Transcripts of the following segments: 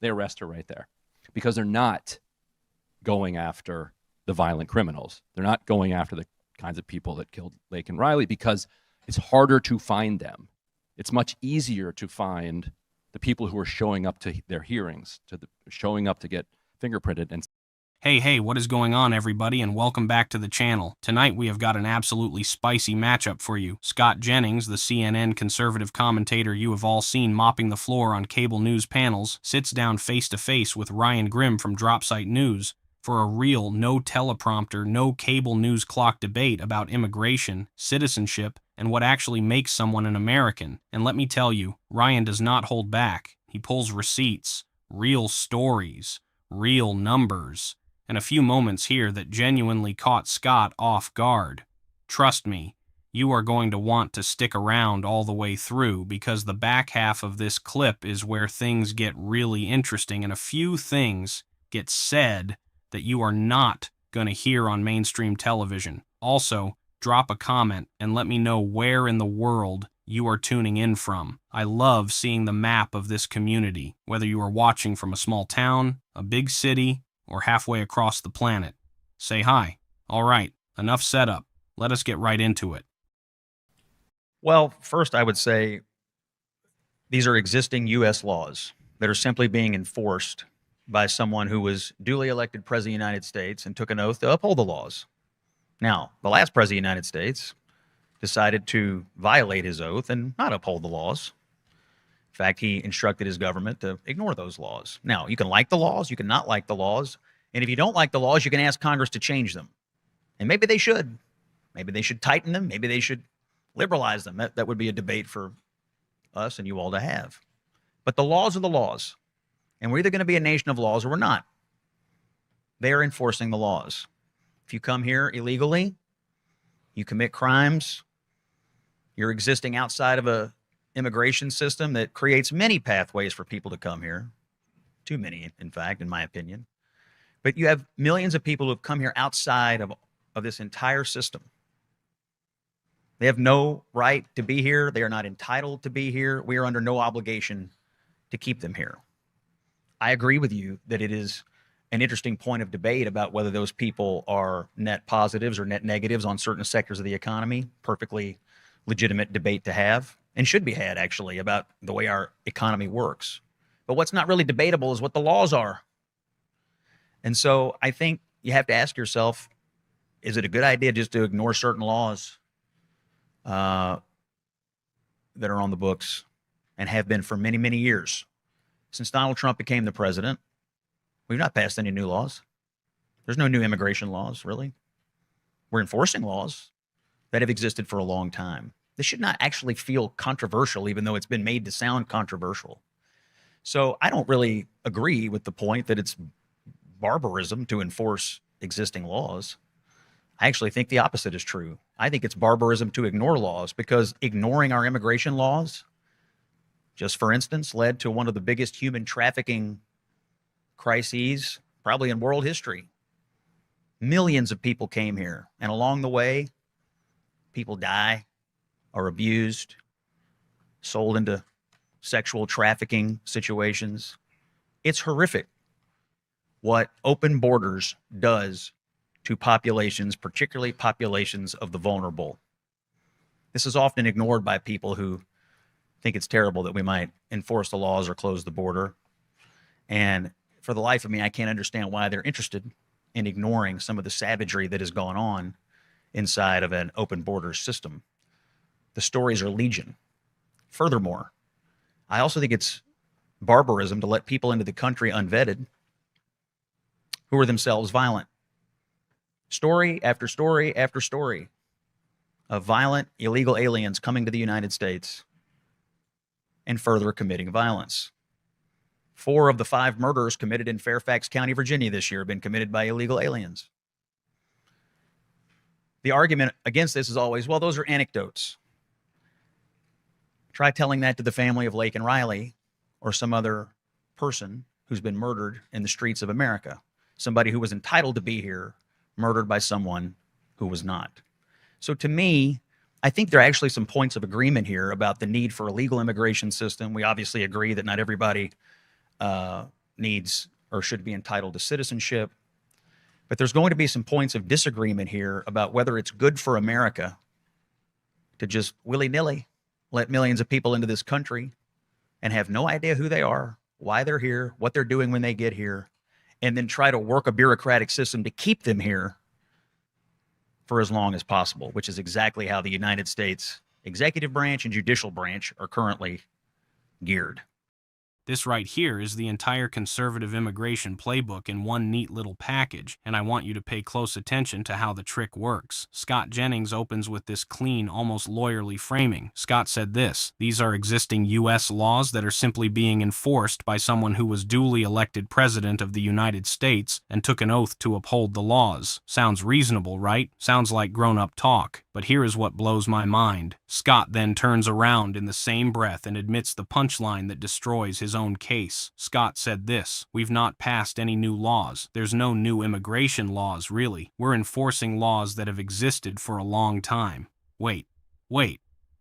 They arrest her right there because they're not going after the violent criminals. They're not going after the kinds of people that killed Lake and Riley because it's harder to find them. It's much easier to find the people who are showing up to their hearings, showing up to get fingerprinted. And Hey, what is going on, everybody, and welcome back to the channel. Tonight we have got an absolutely spicy matchup for you. Scott Jennings, the CNN conservative commentator you have all seen mopping the floor on cable news panels, sits down face-to-face with Ryan Grimm from Dropsite News for a real, no teleprompter, no cable news clock debate about immigration, citizenship, and what actually makes someone an American. And let me tell you, Ryan does not hold back. He pulls receipts, real stories, real numbers, and a few moments here that genuinely caught Scott off guard. Trust me, you are going to want to stick around all the way through because the back half of this clip is where things get really interesting and a few things get said that you are not going to hear on mainstream television. Also, drop a comment and let me know where in the world you are tuning in from. I love seeing the map of this community, whether you are watching from a small town, a big city, or halfway across the planet. Say hi. All right, enough setup. Let us get right into it. Well, first I would say these are existing U.S. laws that are simply being enforced by someone who was duly elected president of the United States and took an oath to uphold the laws. Now, the last president of the United States decided to violate his oath and not uphold the laws. In fact, he instructed his government to ignore those laws. Now, you can like the laws, you can not like the laws, and if you don't like the laws, you can ask Congress to change them. And maybe they should. Maybe they should tighten them. Maybe they should liberalize them. That would be a debate for us and you all to have. But the laws are the laws. And we're either going to be a nation of laws or we're not. They are enforcing the laws. If you come here illegally, you commit crimes, you're existing outside of a immigration system that creates many pathways for people to come here. Too many, in fact, in my opinion. But you have millions of people who have come here outside of this entire system. They have no right to be here. They are not entitled to be here. We are under no obligation to keep them here. I agree with you that it is an interesting point of debate about whether those people are net positives or net negatives on certain sectors of the economy. Perfectly legitimate debate to have and should be had, actually, about the way our economy works. But what's not really debatable is what the laws are. And so I think you have to ask yourself, is it a good idea just to ignore certain laws that are on the books and have been for many, many years? Since Donald Trump became the president, we've not passed any new laws. There's no new immigration laws, really. We're enforcing laws that have existed for a long time. This should not actually feel controversial, even though it's been made to sound controversial. So I don't really agree with the point that it's barbarism to enforce existing laws. I actually think the opposite is true. I think it's barbarism to ignore laws because ignoring our immigration laws, just for instance, led to one of the biggest human trafficking crises probably in world history. Millions of people came here, and along the way, people die, are abused, sold into sexual trafficking situations. It's horrific what open borders does to populations, particularly populations of the vulnerable. This is often ignored by people who think it's terrible that we might enforce the laws or close the border. And for the life of me, I can't understand why they're interested in ignoring some of the savagery that has gone on inside of an open border system. The stories are legion. Furthermore, I also think it's barbarism to let people into the country unvetted who are themselves violent. Story after story after story of violent, illegal aliens coming to the United States and further committing violence. 4 of the 5 murders committed in Fairfax County, Virginia this year have been committed by illegal aliens. The argument against this is always, well, those are anecdotes. Try telling that to the family of Lake and Riley or some other person who's been murdered in the streets of America. Somebody who was entitled to be here, murdered by someone who was not. So to me, I think there are actually some points of agreement here about the need for a legal immigration system. We obviously agree that not everybody needs or should be entitled to citizenship. But there's going to be some points of disagreement here about whether it's good for America to just willy-nilly let millions of people into this country and have no idea who they are, why they're here, what they're doing when they get here, and then try to work a bureaucratic system to keep them here for as long as possible, which is exactly how the United States executive branch and judicial branch are currently geared. This right here is the entire conservative immigration playbook in one neat little package, and I want you to pay close attention to how the trick works. Scott Jennings opens with this clean, almost lawyerly framing. Scott said this: "These are existing U.S. laws that are simply being enforced by someone who was duly elected president of the United States and took an oath to uphold the laws." Sounds reasonable, right? Sounds like grown-up talk. But here is what blows my mind. Scott then turns around in the same breath and admits the punchline that destroys his own case. Scott said this: "We've not passed any new laws. There's no new immigration laws, really. We're enforcing laws that have existed for a long time." Wait.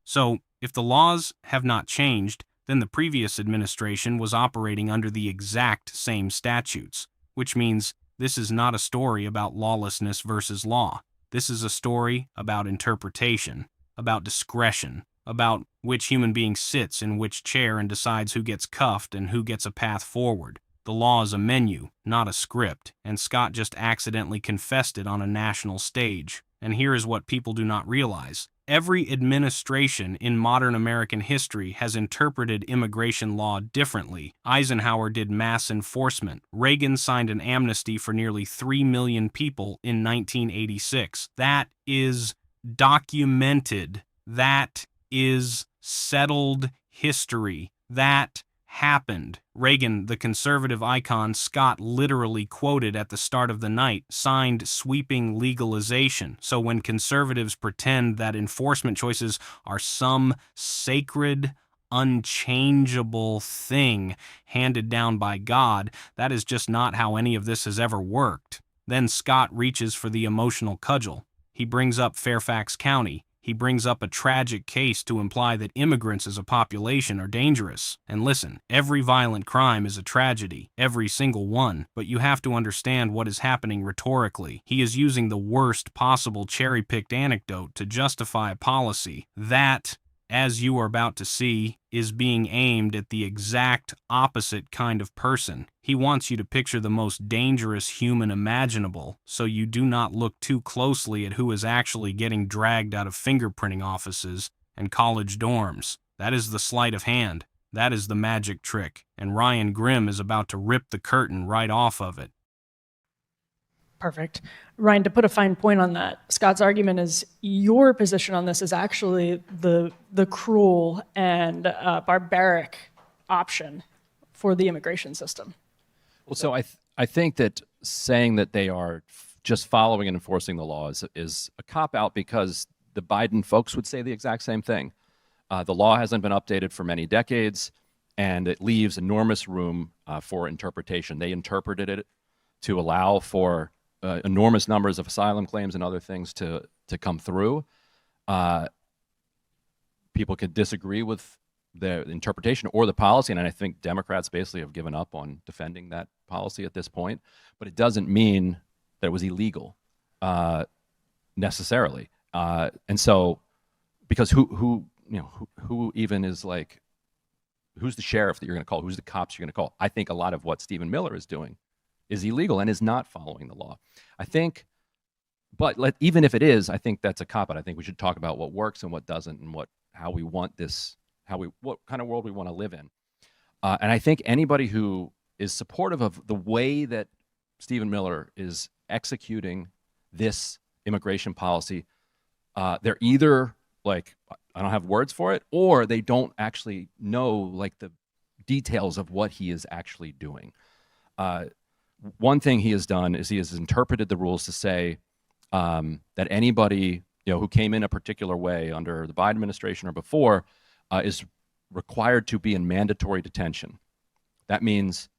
So, if the laws have not changed, then the previous administration was operating under the exact same statutes, which means this is not a story about lawlessness versus law. This is a story about interpretation, about discretion, about which human being sits in which chair and decides who gets cuffed and who gets a path forward. The law is a menu, not a script, and Scott just accidentally confessed it on a national stage. And here is what people do not realize. Every administration in modern American history has interpreted immigration law differently. Eisenhower did mass enforcement. Reagan signed an amnesty for nearly 3 million people in 1986. That is documented. That is settled history. That happened. Reagan, the conservative icon Scott literally quoted at the start of the night, signed sweeping legalization. So when conservatives pretend that enforcement choices are some sacred, unchangeable thing handed down by God, that is just not how any of this has ever worked. Then Scott reaches for the emotional cudgel. He brings up Fairfax County. He brings up a tragic case to imply that immigrants as a population are dangerous. And listen, every violent crime is a tragedy, every single one, but you have to understand what is happening rhetorically. He is using the worst possible cherry-picked anecdote to justify a policy that, as you are about to see, is being aimed at the exact opposite kind of person. He wants you to picture the most dangerous human imaginable, so you do not look too closely at who is actually getting dragged out of fingerprinting offices and college dorms. That is the sleight of hand. That is the magic trick, and Ryan Grimm is about to rip the curtain right off of it. Perfect. Ryan, to put a fine point on that, Scott's argument is your position on this is actually the cruel and barbaric option for the immigration system. Well, so I think that saying that they are just following and enforcing the laws is a cop-out, because the Biden folks would say the exact same thing. The law hasn't been updated for many decades, and it leaves enormous room for interpretation. They interpreted it to allow for enormous numbers of asylum claims and other things to come through. People could disagree with the interpretation or the policy, and I think Democrats basically have given up on defending that policy at this point. But it doesn't mean that it was illegal necessarily. And so, because who even is like, who's the sheriff that you're going to call? Who's the cops you're going to call? I think a lot of what Stephen Miller is doing is illegal and is not following the law. I think, but even if it is, I think that's a cop-out. I think we should talk about what works and what doesn't, and how we want this, what kind of world we want to live in. And I think anybody who is supportive of the way that Stephen Miller is executing this immigration policy, they're either like, I don't have words for it, or they don't actually know like the details of what he is actually doing. One thing he has done is he has interpreted the rules to say that anybody who came in a particular way under the Biden administration or before is required to be in mandatory detention. That means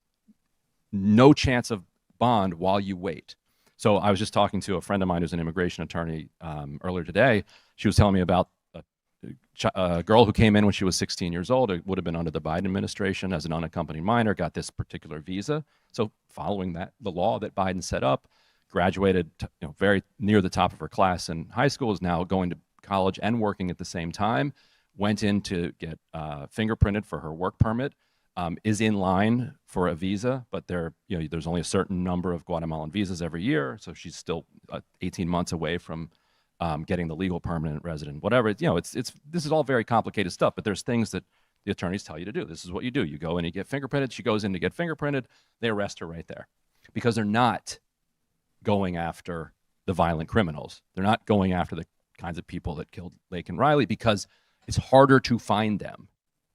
no chance of bond while you wait. So I was just talking to a friend of mine who's an immigration attorney earlier today. She was telling me about a girl who came in when she was 16 years old. It would have been under the Biden administration as an unaccompanied minor, got this particular visa. So following the law that Biden set up, graduated very near the top of her class in high school, is now going to college and working at the same time, went in to get fingerprinted for her work permit, is in line for a visa, but there's only a certain number of Guatemalan visas every year, so she's still 18 months away from getting the legal permanent resident, whatever. This is all very complicated stuff, but there's things that the attorneys tell you to do. This is what you do. You go in, you get fingerprinted. She goes in to get fingerprinted. They arrest her right there because they're not going after the violent criminals. They're not going after the kinds of people that killed Laken Riley because it's harder to find them.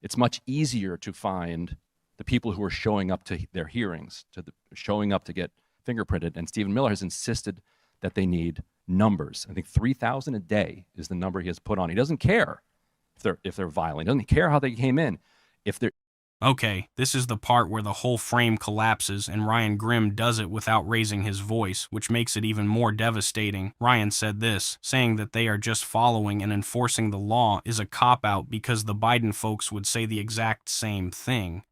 It's much easier to find the people who are showing up to their hearings, showing up to get fingerprinted. And Stephen Miller has insisted that they need numbers. I think 3,000 a day is the number he has put on. He doesn't care if they're violent. He doesn't care how they came in. Okay, this is the part where the whole frame collapses and Ryan Grimm does it without raising his voice, which makes it even more devastating. Ryan said this, saying that they are just following and enforcing the law is a cop-out because the Biden folks would say the exact same thing.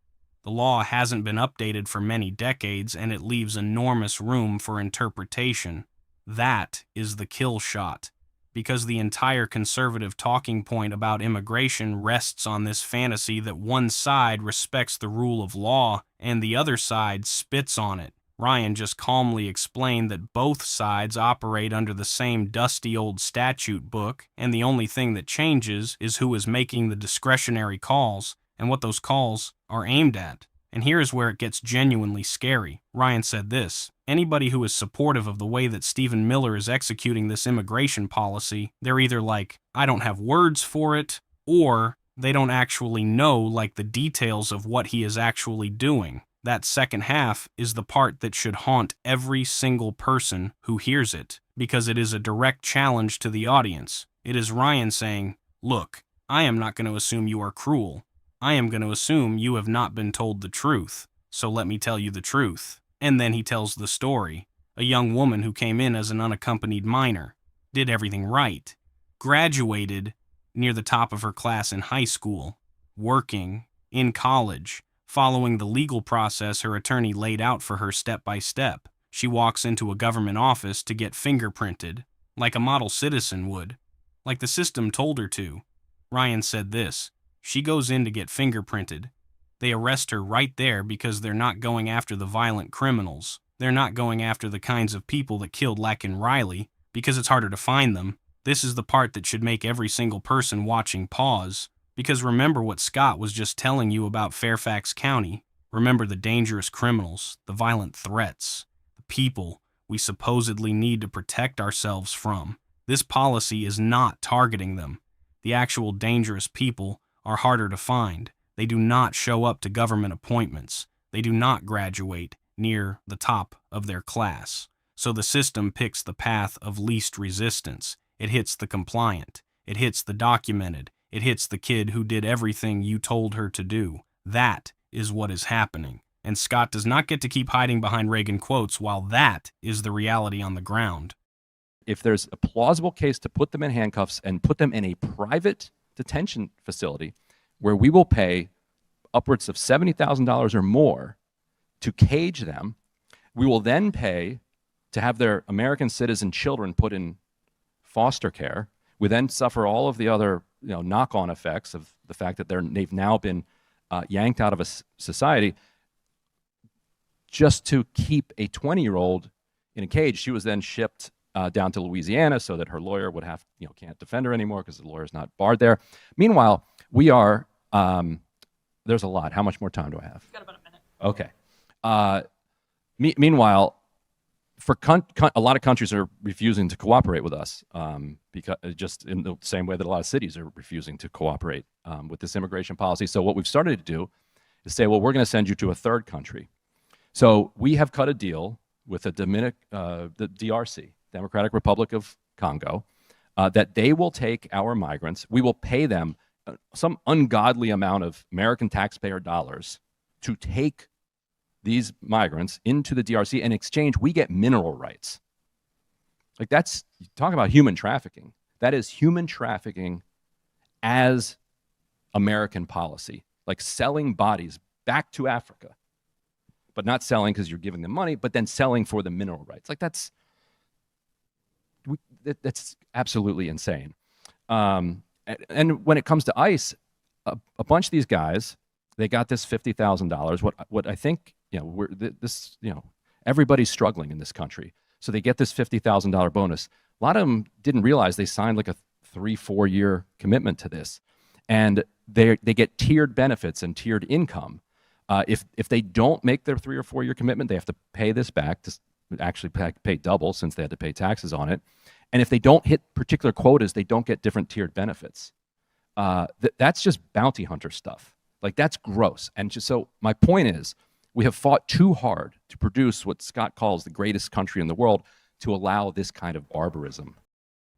The law hasn't been updated for many decades and it leaves enormous room for interpretation. That is the kill shot. Because the entire conservative talking point about immigration rests on this fantasy that one side respects the rule of law and the other side spits on it. Ryan just calmly explained that both sides operate under the same dusty old statute book, and the only thing that changes is who is making the discretionary calls and what those calls are aimed at. And here is where it gets genuinely scary. Ryan said this, anybody who is supportive of the way that Stephen Miller is executing this immigration policy, they're either like, I don't have words for it, or they don't actually know the details of what he is actually doing. That second half is the part that should haunt every single person who hears it, because it is a direct challenge to the audience. It is Ryan saying, look, I am not going to assume you are cruel. I am going to assume you have not been told the truth, so let me tell you the truth. And then he tells the story. A young woman who came in as an unaccompanied minor, did everything right, graduated near the top of her class in high school, working, in college, following the legal process her attorney laid out for her step by step. She walks into a government office to get fingerprinted, like a model citizen would, like the system told her to. Ryan said this. She goes in to get fingerprinted. They arrest her right there because they're not going after the violent criminals. They're not going after the kinds of people that killed Laken Riley because it's harder to find them. This is the part that should make every single person watching pause. Because remember what Scott was just telling you about Fairfax County. Remember the dangerous criminals, the violent threats, the people we supposedly need to protect ourselves from. This policy is not targeting them. The actual dangerous people are harder to find. They do not show up to government appointments. They do not graduate near the top of their class. So the system picks the path of least resistance. It hits the compliant. It hits the documented. It hits the kid who did everything you told her to do. That is what is happening. And Scott does not get to keep hiding behind Reagan quotes while that is the reality on the ground. If there's a plausible case to put them in handcuffs and put them in a private detention facility where we will pay upwards of $70,000 or more to cage them, we will then pay to have their American citizen children put in foster care. We then suffer all of the other knock-on effects of the fact that they've now been yanked out of a society just to keep a 20-year-old in a cage. She was then shipped down to Louisiana so that her lawyer would can't defend her anymore because the lawyer's not barred there. Meanwhile, we are, there's a lot. How much more time do I have? You've got about a minute. Okay. Meanwhile, a lot of countries are refusing to cooperate with us because just in the same way that a lot of cities are refusing to cooperate with this immigration policy. So what we've started to do is say, well, we're going to send you to a third country. So we have cut a deal with the DRC, Democratic Republic of Congo, that they will take our migrants. We will pay them some ungodly amount of American taxpayer dollars to take these migrants into the DRC. In exchange, we get mineral rights. That's, talk about human trafficking. That is human trafficking as American policy, like selling bodies back to Africa, but not selling because you're giving them money, but then selling for the mineral rights. Like that's absolutely insane. And when it comes to ICE, a bunch of these guys, they got this $50,000. What I think, everybody's struggling in this country, so they get this $50,000 bonus. A lot of them didn't realize they signed like a 3-4 year commitment to this, and they get tiered benefits and tiered income. If they don't make their 3 or 4 year commitment, they have to pay this back, to actually pay double since they had to pay taxes on it. And if they don't hit particular quotas, they don't get different tiered benefits. That's just bounty hunter stuff. Like, that's gross. And just so my point is, we have fought too hard to produce what Scott calls the greatest country in the world to allow this kind of barbarism.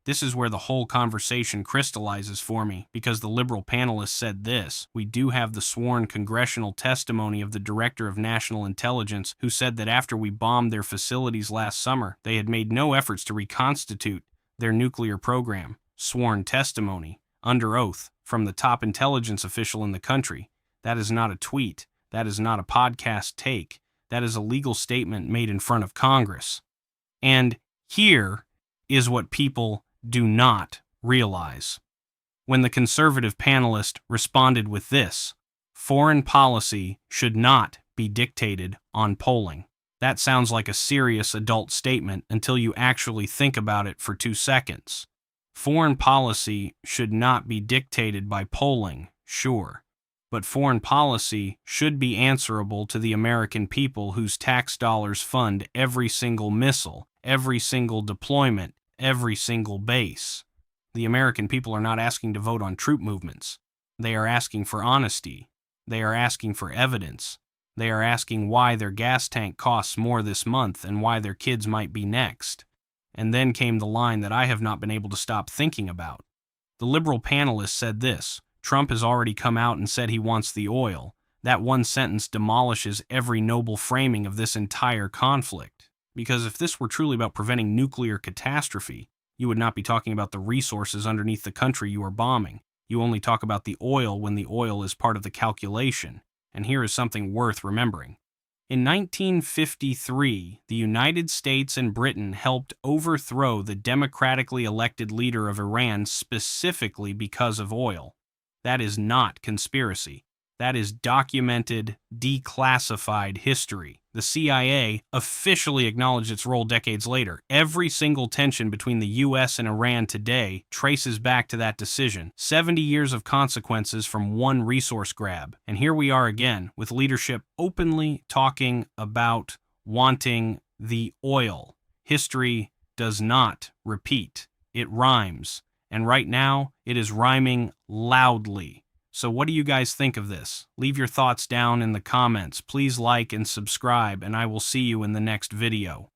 This is where the whole conversation crystallizes for me, because the liberal panelists said this. We do have the sworn congressional testimony of the Director of National Intelligence, who said that after we bombed their facilities last summer, they had made no efforts to reconstitute their nuclear program. Sworn testimony, under oath, from the top intelligence official in the country. That is not a tweet. That is not a podcast take. That is a legal statement made in front of Congress. And here is what people do not realize. When the conservative panelist responded with this, foreign policy should not be dictated on polling. That sounds like a serious adult statement until you actually think about it for 2 seconds. Foreign policy should not be dictated by polling, sure, but foreign policy should be answerable to the American people whose tax dollars fund every single missile, every single deployment, every single base. The American people are not asking to vote on troop movements. They are asking for honesty. They are asking for evidence. They are asking why their gas tank costs more this month and why their kids might be next. And then came the line that I have not been able to stop thinking about. The liberal panelists said this: Trump has already come out and said he wants the oil. That one sentence demolishes every noble framing of this entire conflict. Because if this were truly about preventing nuclear catastrophe, you would not be talking about the resources underneath the country you are bombing. You only talk about the oil when the oil is part of the calculation. And here is something worth remembering. In 1953, the United States and Britain helped overthrow the democratically elected leader of Iran specifically because of oil. That is not conspiracy. That is documented, declassified history. The CIA officially acknowledged its role decades later. Every single tension between the U.S. and Iran today traces back to that decision. 70 years of consequences from one resource grab. And here we are again, with leadership openly talking about wanting the oil. History does not repeat. It rhymes. And right now, it is rhyming loudly. So what do you guys think of this? Leave your thoughts down in the comments. Please like and subscribe, and I will see you in the next video.